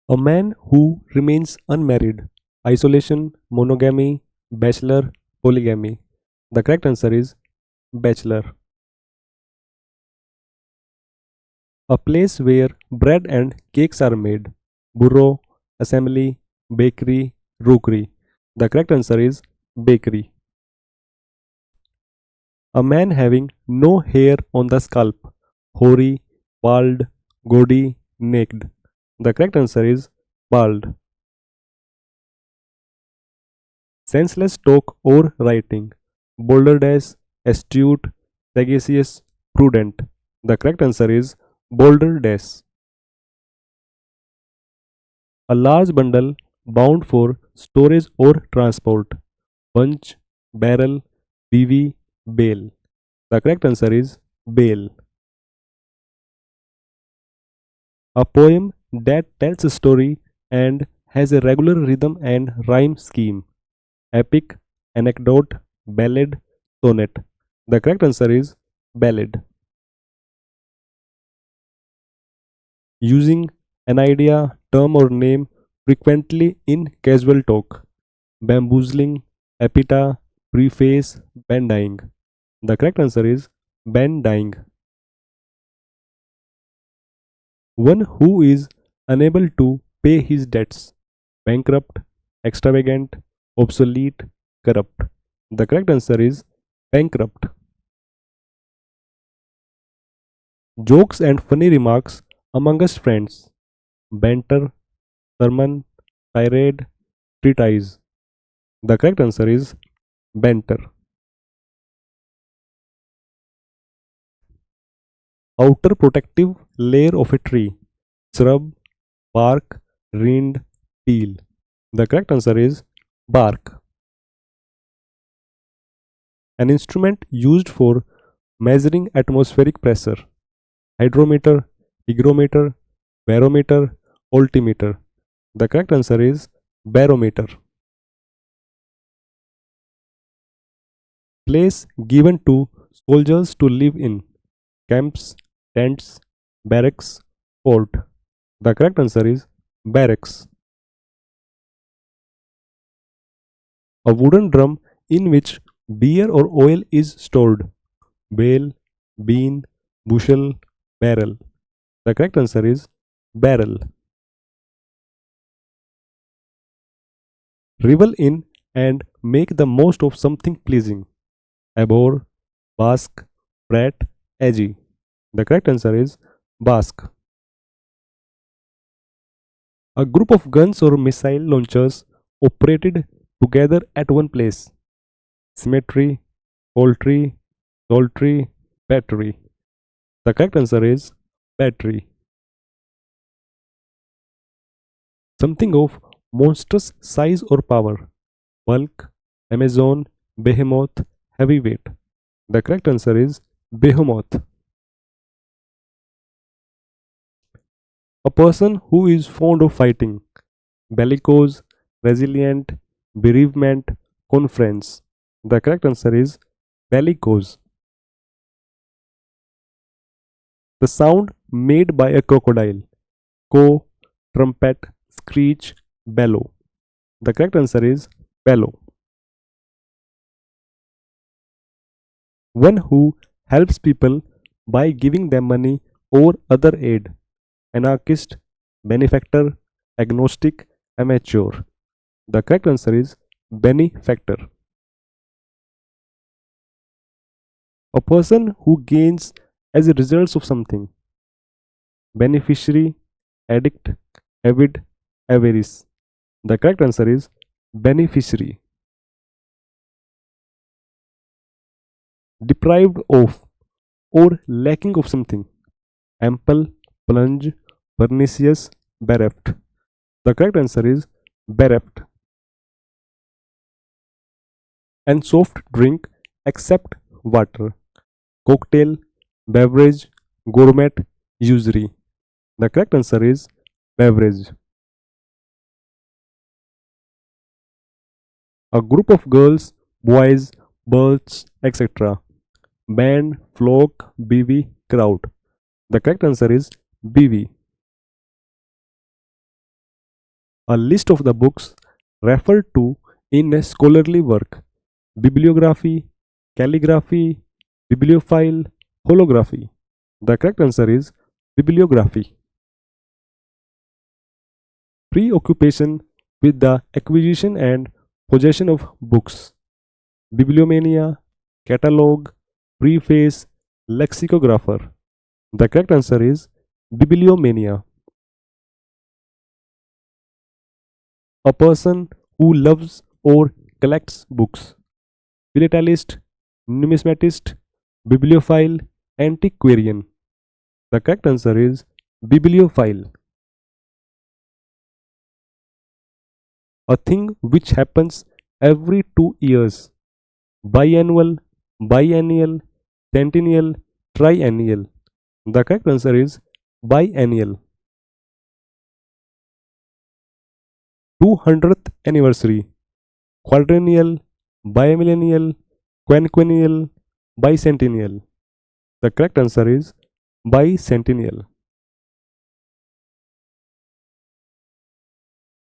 A man who remains unmarried. Isolation, monogamy, bachelor, polygamy. The correct answer is bachelor. A place where bread and cakes are made. Burro, assembly, bakery, rookery. The correct answer is bakery. A man having no hair on the scalp. Hoary, bald, gaudy, naked. The correct answer is bald. Senseless talk or writing. Boulder astute, sagacious, prudent. The correct answer is boulder A large bundle bound for storage or transport. Bunch, barrel, BV, bale. The correct answer is bale. A poem that tells a story and has a regular rhythm and rhyme scheme. Epic, anecdote, ballad, sonnet. The correct answer is ballad. Using an idea, term, or name frequently in casual talk. Bamboozling, epita, preface, bandying. The correct answer is bandying. One who is unable to pay his debts. Bankrupt, extravagant, obsolete, corrupt. The correct answer is bankrupt. Jokes and funny remarks amongst friends. Banter, sermon, tirade, treatise. The correct answer is banter. Outer protective layer of a tree. Shrub, bark, rind, peel. The correct answer is bark. An instrument used for measuring atmospheric pressure. Hydrometer, hygrometer, barometer, altimeter. The correct answer is barometer. Place given to soldiers to live in. Camps, tents, barracks, fort. The correct answer is barracks. A wooden drum in which beer or oil is stored. Bale, bean, bushel, barrel. The correct answer is barrel. Revel in and make the most of something pleasing. Abhor, bask, brat, edgy. The correct answer is bask. A group of guns or missile launchers operated together at one place. Symmetry, poultry, poultry, battery. The correct answer is battery. Something of monstrous size or power. Bulk, Amazon, behemoth, heavyweight. The correct answer is behemoth. A person who is fond of fighting. Bellicose, resilient, bereavement, conference. The correct answer is bellicose. The sound made by a crocodile. Caw, trumpet, screech, bellow. The correct answer is bellow. One who helps people by giving them money or other aid. Anarchist, benefactor, agnostic, amateur. The correct answer is benefactor. A person who gains as a result of something. Beneficiary, addict, avid, avarice. The correct answer is beneficiary. Deprived of or lacking of something. Ample, plunge, pernicious, bereft. The correct answer is bereft. And soft drink except water. Cocktail, beverage, gourmet, usury. The correct answer is beverage. A group of girls, boys, birds, etc. Band, flock, bevy, crowd. The correct answer is bevy. A list of the books referred to in a scholarly work. Bibliography, calligraphy, bibliophile, holography. The correct answer is bibliography. Preoccupation with the acquisition and possession of books. Bibliomania, catalog, preface, lexicographer. The correct answer is bibliomania. A person who loves or collects books. Philatelist, numismatist, bibliophile, antiquarian. The correct answer is bibliophile. A thing which happens every 2 years. Biannual, biennial, centennial, triennial. The correct answer is biennial. 200th anniversary. Quadrennial, biennial, quinquennial, bicentennial. The correct answer is bicentennial.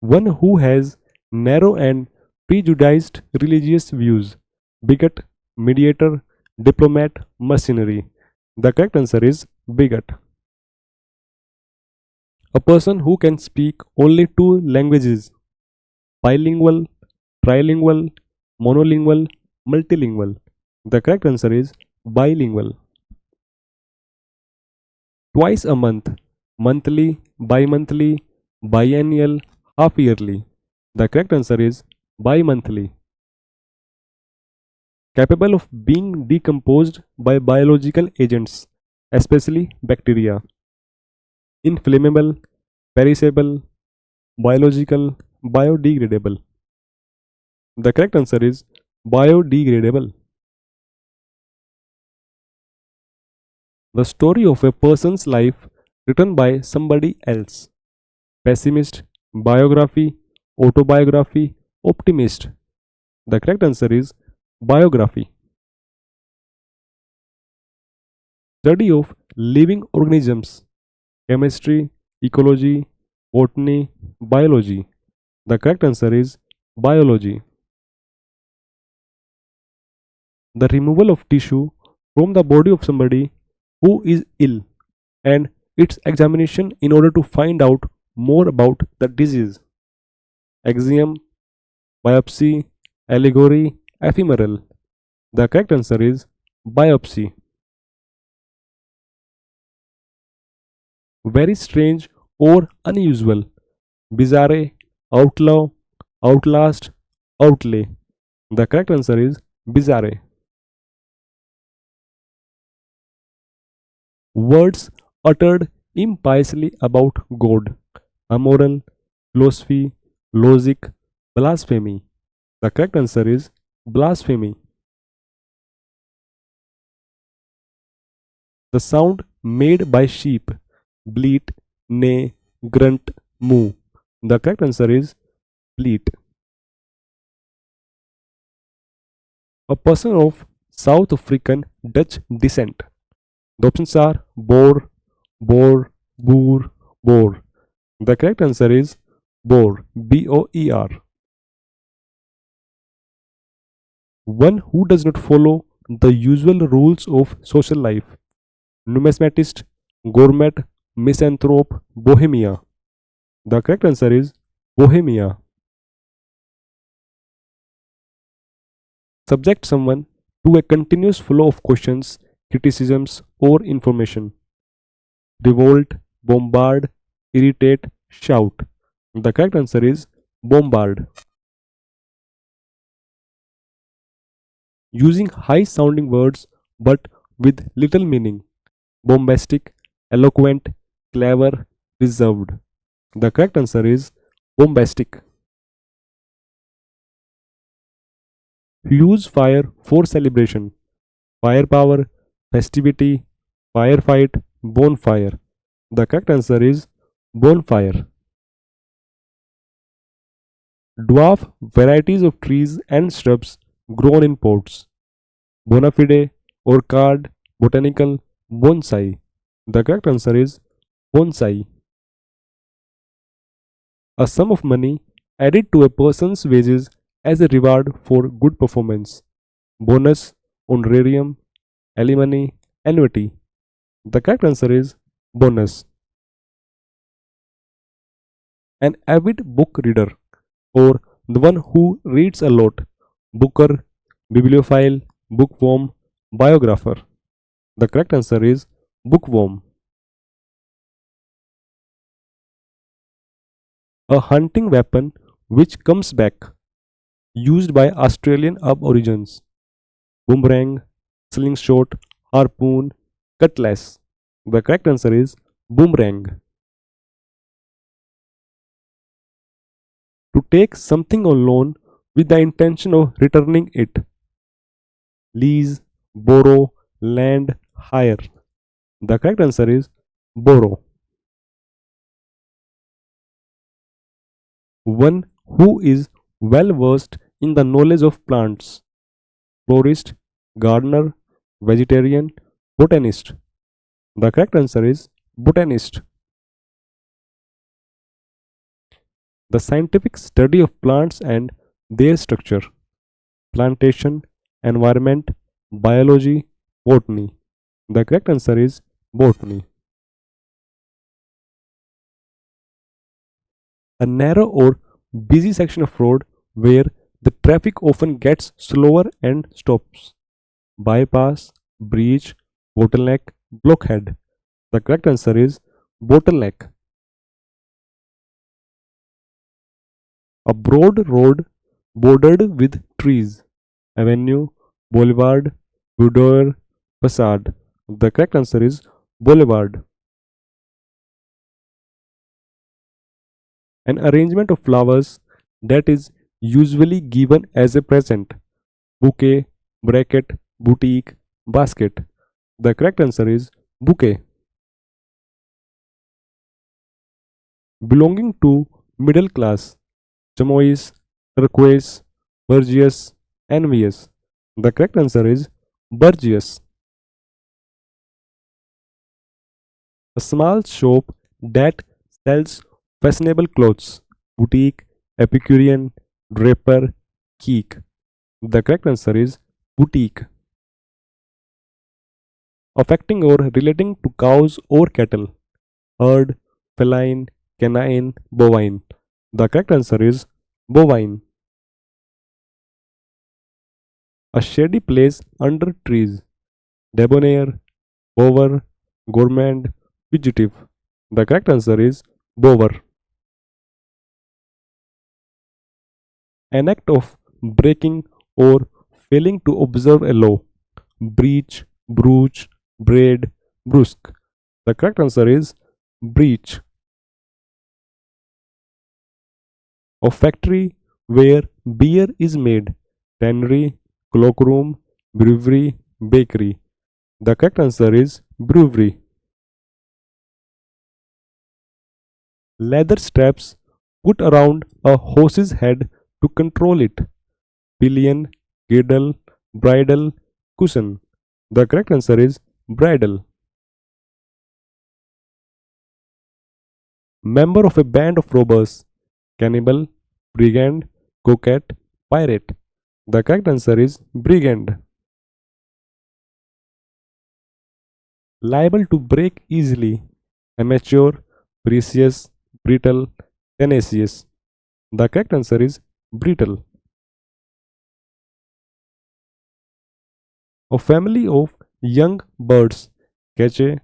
One who has narrow and prejudiced religious views. Bigot, mediator, diplomat, mercenary. The correct answer is bigot. A person who can speak only two languages. Bilingual, trilingual, monolingual, multilingual. The correct answer is bilingual. Twice a month, monthly, bi-monthly, biennial, half yearly. The correct answer is bi-monthly. Capable of being decomposed by biological agents, especially bacteria. Inflammable, perishable, biological, biodegradable. The correct answer is biodegradable. The story of a person's life written by somebody else. Pessimist, biography, autobiography, optimist. The correct answer is biography. Study of living organisms. Chemistry, ecology, botany, biology. The correct answer is biology. The removal of tissue from the body of somebody who is ill and its examination in order to find out more about the disease. Axiom, biopsy, allegory, ephemeral. The correct answer is biopsy. Very strange or unusual. Bizarre, outlaw, outlast, outlay. The correct answer is bizarre. Words uttered impiously about God. Amoral, philosophy, logic, blasphemy. The correct answer is blasphemy. The sound made by sheep. Bleat, neigh, grunt, moo. The correct answer is bleat. A person of South African Dutch descent. The options are Boer, Boer, Boer, Boer. The correct answer is Boer, Boer. One who does not follow the usual rules of social life. Numismatist, gourmet, misanthrope, bohemia. The correct answer is bohemia. Subject someone to a continuous flow of questions, criticisms, or information. Revolt, bombard, irritate, shout. The correct answer is bombard. Using high sounding words but with little meaning. Bombastic, eloquent, clever, reserved. The correct answer is bombastic. Use fire for celebration. Firepower, festivity, firefight, bonfire. The correct answer is bonfire. Dwarf varieties of trees and shrubs grown in pots. Bona fide, orchard, botanical, bonsai. The correct answer is bonsai. A sum of money added to a person's wages as a reward for good performance. Bonus, honorarium, alimony, annuity. The correct answer is bonus. An avid book reader, or the one who reads a lot. Booker, bibliophile, bookworm, biographer. The correct answer is bookworm. A hunting weapon which comes back, used by Australian aborigines. Boomerang, slingshot, harpoon, cutlass. The correct answer is boomerang. To take something on loan with the intention of returning it. Lease, borrow, lend, hire. The correct answer is borrow. One who is well versed in the knowledge of plants. Florist, gardener, vegetarian, botanist. The correct answer is botanist. The scientific study of plants and their structure. Plantation, environment, biology, botany. The correct answer is botany. A narrow or busy section of road where the traffic often gets slower and stops. Bypass, breach, bottleneck, blockhead. The correct answer is bottleneck. A broad road bordered with trees. Avenue, boulevard, boudoir, facade. The correct answer is boulevard. An arrangement of flowers that is usually given as a present. Bouquet, bracket, boutique, basket. The correct answer is bouquet. Belonging to middle class. Chamois, turquoise, Burgess, envious. The correct answer is Burgess. A small shop that sells fashionable clothes. Boutique, Epicurean, draper, geek. The correct answer is boutique. Affecting or relating to cows or cattle. Herd, feline, canine, bovine. The correct answer is bovine. A shady place under trees. Debonair, bower, gourmand, fugitive. The correct answer is bower. An act of breaking or failing to observe a law. Breach, brooch, braid, brusque. The correct answer is breach. A factory where beer is made. Tannery, cloakroom, brewery, bakery. The correct answer is brewery. Leather straps put around a horse's head to control it. Pillion, girdle, bridle, cushion. The correct answer is bridle. Member of a band of robbers. Cannibal, brigand, coquette, pirate. The correct answer is brigand. Liable to break easily. Amateur, precious, brittle, tenacious. The correct answer is brittle. A family of young birds. Cache.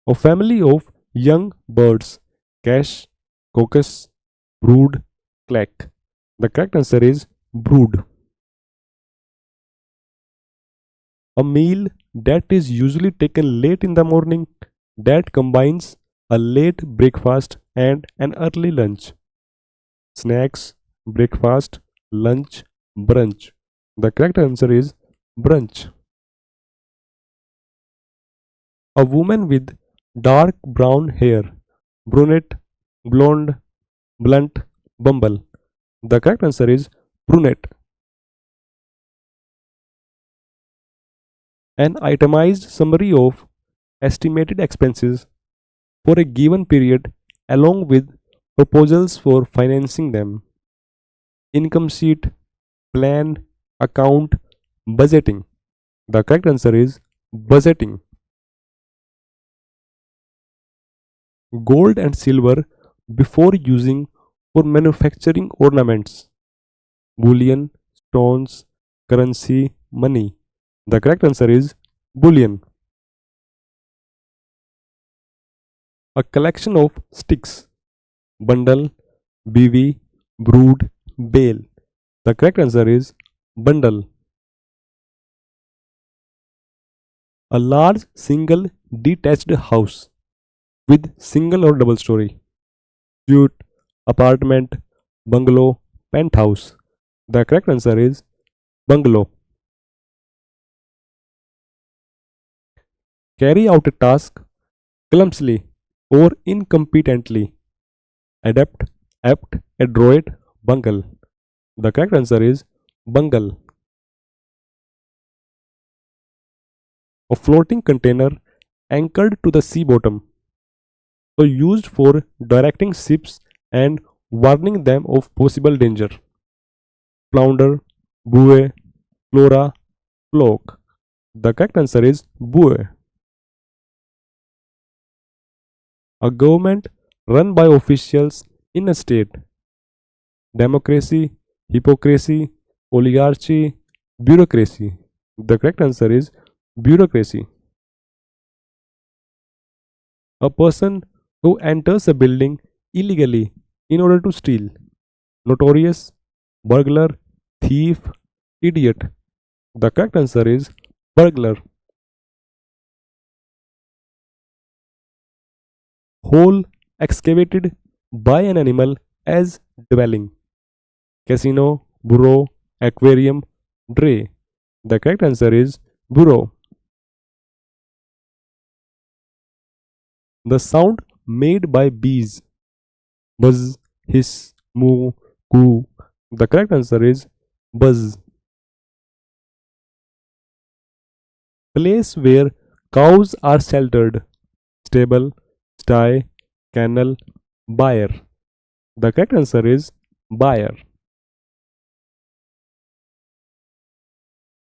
A family of young birds. Cache, caucus, brood, clack. The correct answer is brood. A meal that is usually taken late in the morning that combines a late breakfast and an early lunch. Snacks, breakfast, lunch, brunch. The correct answer is brunch. A woman with dark brown hair. Brunette, blonde, blunt, bumble. The correct answer is brunette. An itemized summary of estimated expenses for a given period along with proposals for financing them. Income sheet, plan, account, budgeting. The correct answer is budgeting. Gold and silver before using for manufacturing ornaments. Bullion, stones, currency, money. The correct answer is bullion. A collection of sticks. Bundle, bevy, brood, bale. The correct answer is bundle. A large single detached house with single or double story. Suite, apartment, bungalow, penthouse. The correct answer is bungalow. Carry out a task clumsily or incompetently. Adapt, apt, adroit, bungle. The correct answer is bungle. A floating container anchored to the sea bottom. So used for directing ships and warning them of possible danger. Flounder, buoy, flora, flock. The correct answer is buoy. A government run by officials in a state. Democracy, hypocrisy, oligarchy, bureaucracy. The correct answer is bureaucracy. A person who enters a building illegally in order to steal. Notorious, burglar, thief, idiot. The correct answer is burglar. Hole excavated by an animal as dwelling. Casino, burrow, aquarium, dray. The correct answer is burrow. The sound made by bees. Buzz, hiss, moo, coo. The correct answer is buzz. Place where cows are sheltered. Stable, sty, kennel, byre. The correct answer is byre.